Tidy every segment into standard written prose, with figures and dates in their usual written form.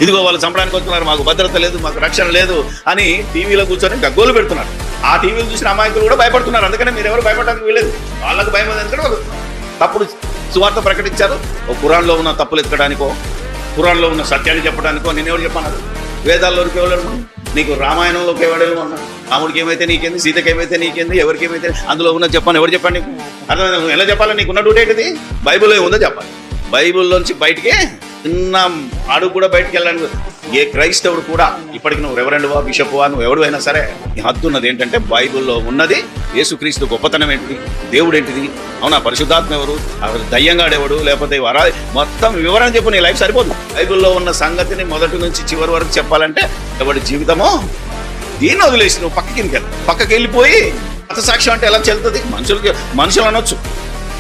ఇదిగో వాళ్ళు చంపడానికి వస్తున్నారు, మాకు భద్రత లేదు, మాకు రక్షణ లేదు అని టీవీలో కూర్చొని గగ్గోలు పెడుతున్నారు. ఆ టీవీలు చూసిన అమాయకులు కూడా భయపడుతున్నారు. అందుకనే మీరు ఎవరు భయపడడానికి వీలేదు. వాళ్ళకు భయం ఉంది, ఎందుకంటే వాళ్ళు తప్పుడు సువార్త ప్రకటించారు. ఓ ఖురాన్లో ఉన్న తప్పులు ఎత్తడానికో, ఖురాన్లో ఉన్న సత్యాన్ని చెప్పడానికో నేను ఎవరు చెప్పన్నారు? వేదాల్లోకి ఎవరు? నీకు రామాయణంలోకి ఎవడేమో అన్నాడు. రాముడికి ఏమైతే నీకేంది, సీతకి ఏమైతే నీకేంది, ఎవరికి ఏమైతే అందులో ఉన్న చెప్పాను. ఎవరు చెప్పండి నీకు? అర్థమైంది? నువ్వు ఎలా చెప్పాలి? నీకు ఉన్న డ్యూటీ ఏంటిది? బైబిల్లో ఉందో చెప్పాలి. బైబిల్లోంచి బయటికి చిన్న అడుగు కూడా బయటికి వెళ్ళడానికి ఏ క్రైస్తవుడు కూడా ఇప్పటికి నువ్వు రెవరెండ్వా, బిషప్వా, నువ్వు ఎవడు అయినా సరే ఈ హద్దు ఉన్నది ఏంటంటే బైబిల్లో ఉన్నది యేసుక్రీస్తు గొప్పతనం ఏంటిది, దేవుడు ఏంటిది, అవునా, పరిశుద్ధాత్మ ఎవరు, దయ్యంగాడెవడు, లేకపోతే మొత్తం వివరణ చెప్పు. నీ లైఫ్ సరిపోతుంది. బైబిల్లో ఉన్న సంగతిని మొదటి నుంచి చివరి వరకు చెప్పాలంటే ఎవడి జీవితమో దీన్ని వదిలేసి నువ్వు పక్కకి వెళ్ళిపోయి హతసాక్ష్యం అంటే ఎలా చెల్లుతుంది? మనుషులు అనొచ్చు,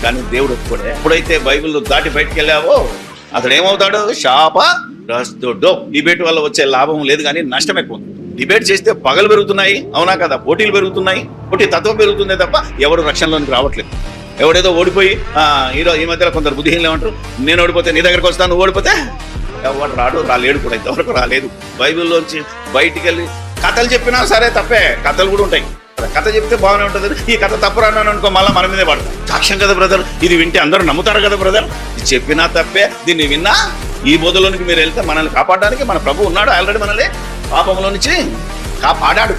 కానీ దేవుడు ఒప్పుకోడే. ఎప్పుడైతే బైబిల్ దాటి బయటకు వెళ్ళావో అతడు ఏమవుతాడు? శాపగ్రస్తుడు. డిబేట్ వల్ల వచ్చే లాభం లేదు, కానీ నష్టం ఎక్కువ ఉంది. డిబేట్ చేస్తే పగలు పెరుగుతున్నాయి, అవునా కదా, పోటీలు పెరుగుతున్నాయి, పోటీ తత్వం పెరుగుతుందే తప్ప ఎవరు రక్షణలోనికి రావట్లేదు. ఎవడేదో ఓడిపోయి ఈ మధ్యలో కొందరు బుద్ధిహీనులు ఏమంటారు, నేను ఓడిపోతే నీ దగ్గరకు వస్తాను, నువ్వు ఓడిపోతే ఎవడు రాలేడు కూడా, ఇంతవరకు రాలేదు. బైబిల్లోంచి బయటికి వెళ్ళి కథలు చెప్పినా సరే తప్పే, కథలు కూడా ఉంటాయి. కథ చెప్తే బాగానే ఉంటుంది. ఈ కథ తప్పు రాను అనుకో, మళ్ళీ మన మీదే పడతాం. సాక్ష్యం కదా బ్రదర్, ఇది వింటే అందరూ నమ్ముతారు కదా బ్రదర్, ఇది చెప్పినా తప్పే, దీన్ని విన్నా ఈ బోధలోనికి మీరు వెళ్తే మనల్ని కాపాడడానికి మన ప్రభు ఉన్నాడు. ఆల్రెడీ మనల్ని పాపంలో నుంచి కాపాడాడు.